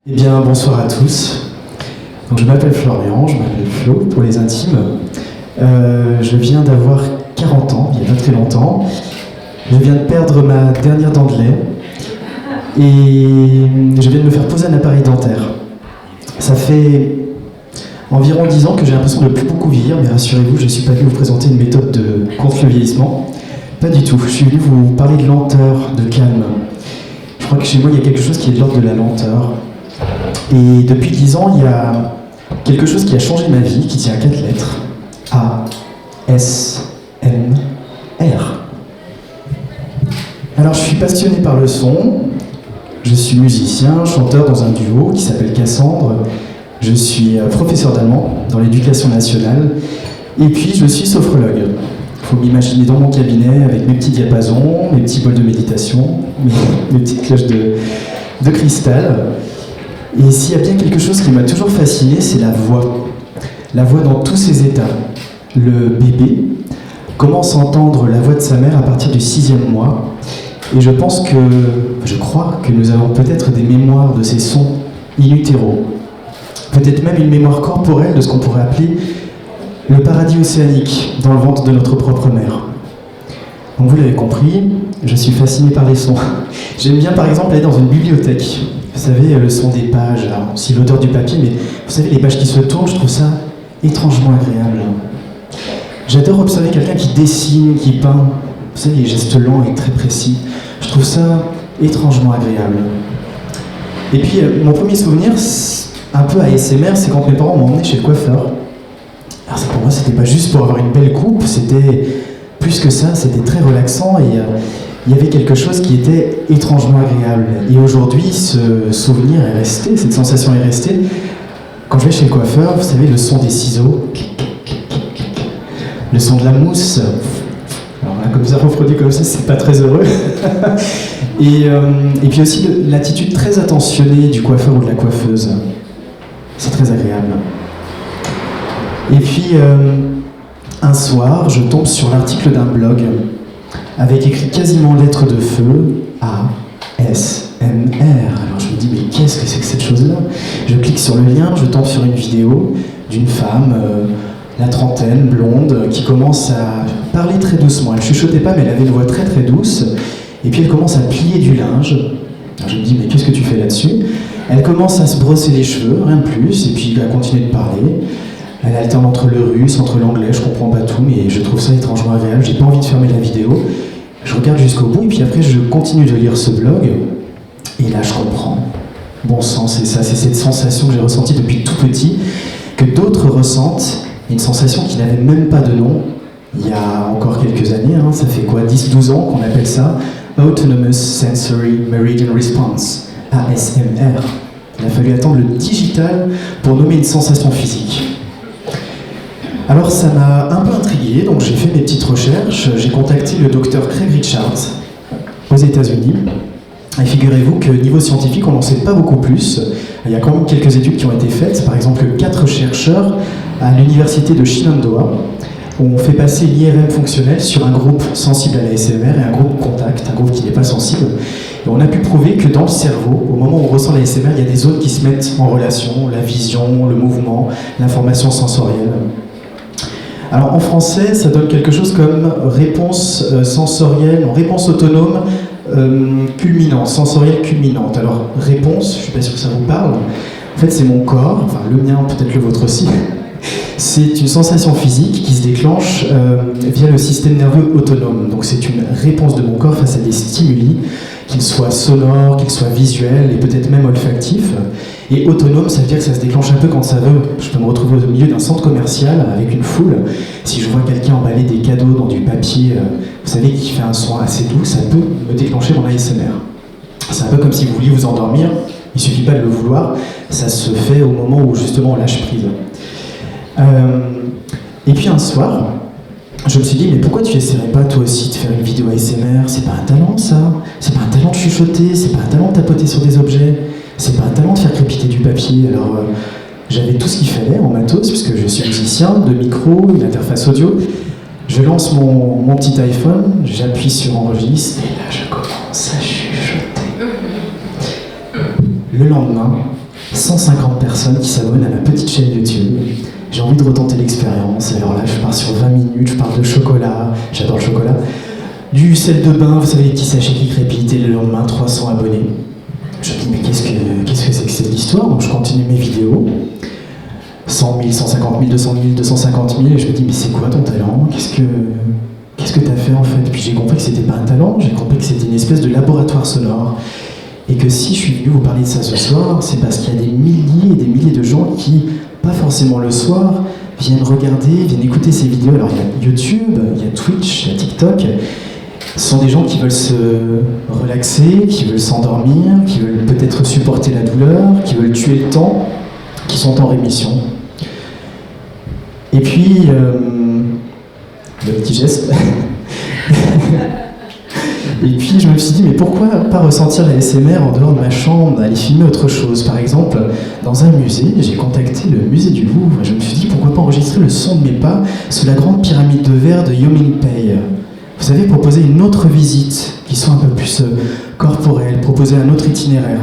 Eh bien, bonsoir à tous. Donc, je m'appelle Florian, je m'appelle Flo pour les intimes. Je viens d'avoir 40 ans, il n'y a pas très longtemps. Je viens de perdre ma dernière dent de lait et je viens de me faire poser un appareil dentaire. Ça fait environ 10 ans que j'ai l'impression de ne plus beaucoup vieillir, mais rassurez-vous, je ne suis pas venu vous présenter une méthode contre le vieillissement. Pas du tout, je suis venu vous parler de lenteur, de calme. Je crois que chez moi, il y a quelque chose qui est de l'ordre de la lenteur. Et depuis 10 ans, il y a quelque chose qui a changé ma vie, qui tient à 4 lettres. A-S-M-R. Alors, je suis passionné par le son. Je suis musicien, chanteur dans un duo qui s'appelle Cassandre. Je suis professeur d'allemand dans l'éducation nationale. Et puis, je suis sophrologue. Il faut m'imaginer dans mon cabinet avec mes petits diapasons, mes petits bols de méditation, mes petites cloches de cristal. Et s'il y a bien quelque chose qui m'a toujours fasciné, c'est la voix. La voix dans tous ses états. Le bébé commence à entendre la voix de sa mère à partir du 6e mois. Et je crois que nous avons peut-être des mémoires de ces sons in utero. Peut-être même une mémoire corporelle de ce qu'on pourrait appeler le paradis océanique dans le ventre de notre propre mère. Donc vous l'avez compris, je suis fasciné par les sons. J'aime bien par exemple aller dans une bibliothèque. Vous savez, le son des pages, aussi l'odeur du papier, mais vous savez, les pages qui se tournent, je trouve ça étrangement agréable. J'adore observer quelqu'un qui dessine, qui peint. Vous savez, les gestes lents et très précis. Je trouve ça étrangement agréable. Et puis, mon premier souvenir, un peu ASMR, c'est quand mes parents m'ont emmené chez le coiffeur. Alors ça, pour moi, c'était pas juste pour avoir une belle coupe, c'était plus que ça, c'était très relaxant et il y avait quelque chose qui était étrangement agréable. Et aujourd'hui, ce souvenir est resté, cette sensation est restée. Quand je vais chez le coiffeur, vous savez, le son des ciseaux, le son de la mousse, alors là, comme ça, refroidi comme ça, c'est pas très heureux. et puis aussi l'attitude très attentionnée du coiffeur ou de la coiffeuse. C'est très agréable. Et puis, un soir, je tombe sur l'article d'un blog avec écrit quasiment lettres de feu, A-S-M-R. Alors je me dis, mais qu'est-ce que c'est que cette chose-là? Je clique sur le lien, je tombe sur une vidéo d'une femme, la trentaine, blonde, qui commence à parler très doucement. Elle chuchotait pas, mais elle avait une voix très très douce. Et puis elle commence à plier du linge. Alors je me dis, mais qu'est-ce que tu fais là-dessus? Elle commence à se brosser les cheveux, rien de plus, et puis elle continue de parler. Elle alterne entre le russe, entre l'anglais, je comprends pas tout, mais je trouve ça étrangement agréable. J'ai pas envie de fermer la vidéo. Je regarde jusqu'au bout, et puis après je continue de lire ce blog, et là je comprends. Bon sang, c'est ça, c'est cette sensation que j'ai ressentie depuis tout petit, que d'autres ressentent, une sensation qui n'avait même pas de nom, il y a encore quelques années, ça fait quoi, 10-12 ans qu'on appelle ça Autonomous Sensory Meridian Response, ASMR. Il a fallu attendre le digital pour nommer une sensation physique. Alors ça m'a un peu intrigué, donc j'ai fait mes petites recherches, j'ai contacté le docteur Craig Richards aux États-Unis. Et figurez-vous que niveau scientifique, on n'en sait pas beaucoup plus. Il y a quand même quelques études qui ont été faites, par exemple 4 chercheurs à l'université de Shenandoah ont fait passer l'IRM fonctionnel sur un groupe sensible à l'ASMR et un groupe contact, un groupe qui n'est pas sensible. Et on a pu prouver que dans le cerveau, au moment où on ressent l'ASMR, il y a des zones qui se mettent en relation, la vision, le mouvement, l'information sensorielle. Alors en français, ça donne quelque chose comme réponse sensorielle, réponse autonome culminante, sensorielle culminante. Alors réponse, je ne suis pas sûr que ça vous parle, en fait c'est mon corps, enfin le mien, peut-être le vôtre aussi, c'est une sensation physique qui se déclenche via le système nerveux autonome. Donc c'est une réponse de mon corps face à des stimuli, qu'ils soient sonores, qu'ils soient visuels et peut-être même olfactifs. Et autonome, ça veut dire que ça se déclenche un peu quand ça veut. Je peux me retrouver au milieu d'un centre commercial avec une foule. Si je vois quelqu'un emballer des cadeaux dans du papier, vous savez, qui fait un son assez doux, ça peut me déclencher mon ASMR. C'est un peu comme si vous vouliez vous endormir, il suffit pas de le vouloir, ça se fait au moment où justement on lâche prise. Et puis un soir, je me suis dit, mais pourquoi tu essaierais pas toi aussi de faire une vidéo ASMR? C'est pas un talent ça, c'est pas un talent de chuchoter, c'est pas un talent de tapoter sur des objets, c'est pas un talent de faire crépiter du papier. Alors j'avais tout ce qu'il fallait en matos, puisque je suis musicien, de micro, une interface audio. Je lance mon petit iPhone, j'appuie sur enregistre, et là je commence à chuchoter. Le lendemain, 150 personnes qui s'abonnent à ma petite chaîne YouTube. J'ai envie de retenter l'expérience, alors là je pars sur 20 minutes, je parle de chocolat, j'adore le chocolat, du sel de bain, vous savez les petits sachets qui crépitent, et le lendemain 300 abonnés. Je me dis mais qu'est-ce que c'est que cette histoire? Donc je continue mes vidéos, 100 000, 150 000, 200 000, 250 000, et je me dis mais c'est quoi ton talent? Qu'est-ce que t'as fait en fait? Puis j'ai compris que c'était pas un talent, j'ai compris que c'était une espèce de laboratoire sonore. Et que si je suis venu vous parler de ça ce soir, c'est parce qu'il y a des milliers et des milliers de gens qui, pas forcément le soir, viennent regarder, viennent écouter ces vidéos. Alors il y a YouTube, il y a Twitch, il y a TikTok. Ce sont des gens qui veulent se relaxer, qui veulent s'endormir, qui veulent peut-être supporter la douleur, qui veulent tuer le temps, qui sont en rémission. Et puis, le petit geste. Et puis je me suis dit, mais pourquoi pas ressentir la SMR en dehors de ma chambre, aller filmer autre chose? Par exemple, dans un musée, j'ai contacté le musée du Louvre, et je me suis dit, pourquoi pas enregistrer le son de mes pas sous la grande pyramide de verre de Yomingpei. Vous savez, proposer une autre visite, qui soit un peu plus corporelle, proposer un autre itinéraire.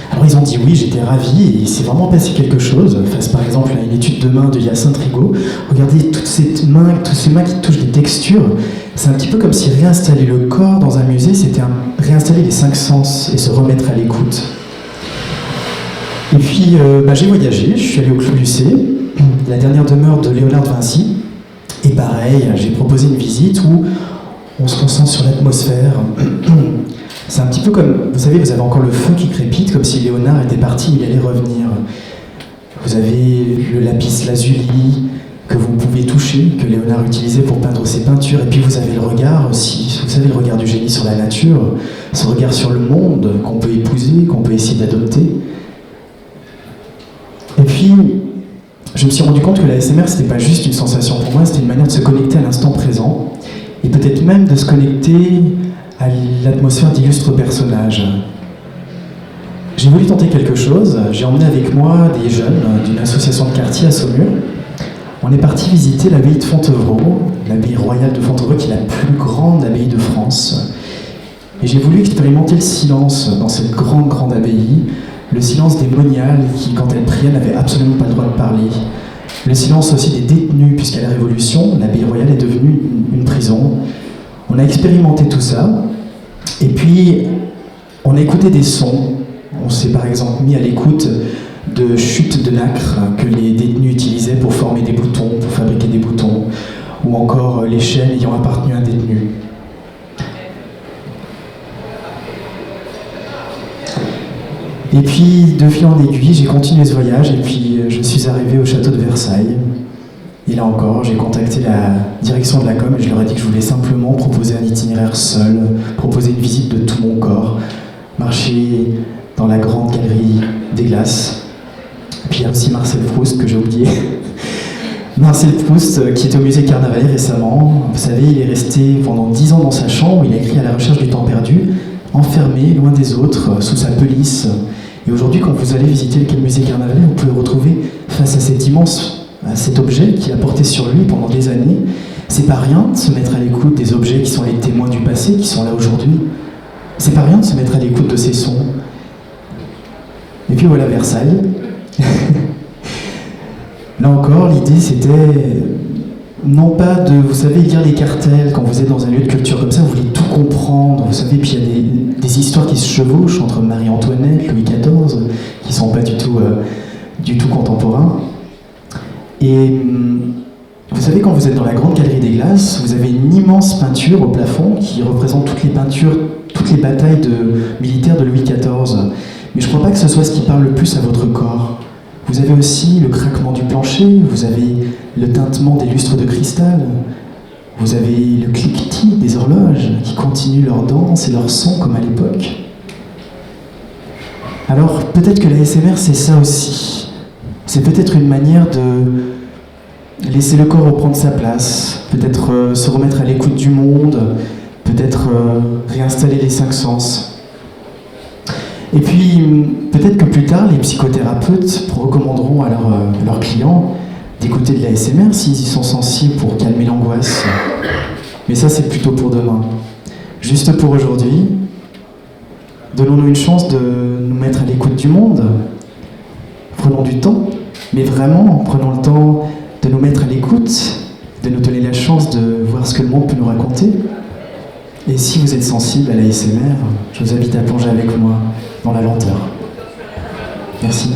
Alors ils ont dit oui, j'étais ravi, et il s'est vraiment passé quelque chose, face par exemple à une étude de main de Hyacinthe Rigaud. Regardez toutes ces mains qui touchent des textures. C'est un petit peu comme si réinstaller le corps dans un musée, c'était réinstaller les 5 sens et se remettre à l'écoute. Et puis j'ai voyagé, je suis allé au Clos Lucé, la dernière demeure de Léonard de Vinci, et pareil, j'ai proposé une visite où on se concentre sur l'atmosphère. C'est un petit peu comme, vous savez, vous avez encore le feu qui crépite, comme si Léonard était parti, il allait revenir. Vous avez le lapis lazuli que vous pouvez toucher, que Léonard utilisait pour peindre ses peintures, et puis vous avez le regard aussi, vous savez, le regard du génie sur la nature, ce regard sur le monde qu'on peut épouser, qu'on peut essayer d'adopter. Et puis, je me suis rendu compte que la SMR, c'était pas juste une sensation pour moi, c'était une manière de se connecter à l'instant présent, et peut-être même de se connecter à l'atmosphère d'illustres personnages. J'ai voulu tenter quelque chose, j'ai emmené avec moi des jeunes d'une association de quartier à Saumur. On est parti visiter l'abbaye de Fontevraud, l'abbaye royale de Fontevraud qui est la plus grande abbaye de France. Et j'ai voulu expérimenter le silence dans cette grande abbaye, le silence des moniales qui, quand elles priaient, n'avaient absolument pas le droit de parler. Le silence aussi des détenus, puisqu'à la Révolution, l'abbaye royale est devenue une prison. On a expérimenté tout ça, et puis on a écouté des sons. On s'est par exemple mis à l'écoute de chutes de nacre que les détenus utilisaient pour former des boutons, pour fabriquer des boutons, ou encore les chaînes ayant appartenu à un détenu. Et puis, de fil en aiguille, j'ai continué ce voyage, et puis je suis arrivé au château de Versailles. Et là encore, j'ai contacté la direction de la com et je leur ai dit que je voulais simplement proposer un itinéraire seul, proposer une visite de tout mon corps, marcher dans la grande galerie des glaces. Et puis il y a aussi Marcel Proust que j'ai oublié. Marcel Proust qui était au musée Carnavalet récemment. Vous savez, il est resté pendant 10 ans dans sa chambre, il a écrit À la recherche du temps perdu, enfermé, loin des autres, sous sa pelisse. Et aujourd'hui, quand vous allez visiter le musée Carnavalet, vous pouvez le retrouver face à cet objet qu'il a porté sur lui pendant des années. C'est pas rien de se mettre à l'écoute des objets qui sont les témoins du passé, qui sont là aujourd'hui. C'est pas rien de se mettre à l'écoute de ces sons. Et puis voilà Versailles. Là encore, l'idée c'était non pas de, vous savez, lire les cartels quand vous êtes dans un lieu de culture comme ça, vous voulez tout comprendre, vous savez, puis il y a des histoires qui se chevauchent entre Marie-Antoinette, Louis XIV, qui sont pas du tout contemporains. Et vous savez, quand vous êtes dans la grande galerie des glaces, vous avez une immense peinture au plafond qui représente toutes les peintures, toutes les batailles militaires de Louis XIV. Mais je ne crois pas que ce soit ce qui parle le plus à votre corps. Vous avez aussi le craquement du plancher, vous avez le tintement des lustres de cristal, vous avez le cliquetis des horloges qui continuent leur danse et leur son comme à l'époque. Alors peut-être que la SMR c'est ça aussi. C'est peut-être une manière de laisser le corps reprendre sa place, peut-être se remettre à l'écoute du monde, peut-être réinstaller les 5 sens. Et puis, peut-être que plus tard, les psychothérapeutes recommanderont à leurs clients d'écouter de la SMR s'ils y sont sensibles pour calmer l'angoisse. Mais ça, c'est plutôt pour demain. Juste pour aujourd'hui, donnons-nous une chance de nous mettre à l'écoute du monde, prenant du temps, mais vraiment en prenant le temps de nous mettre à l'écoute, de nous donner la chance de voir ce que le monde peut nous raconter. Et si vous êtes sensible à l'ASMR, je vous invite à plonger avec moi dans la lenteur. Merci.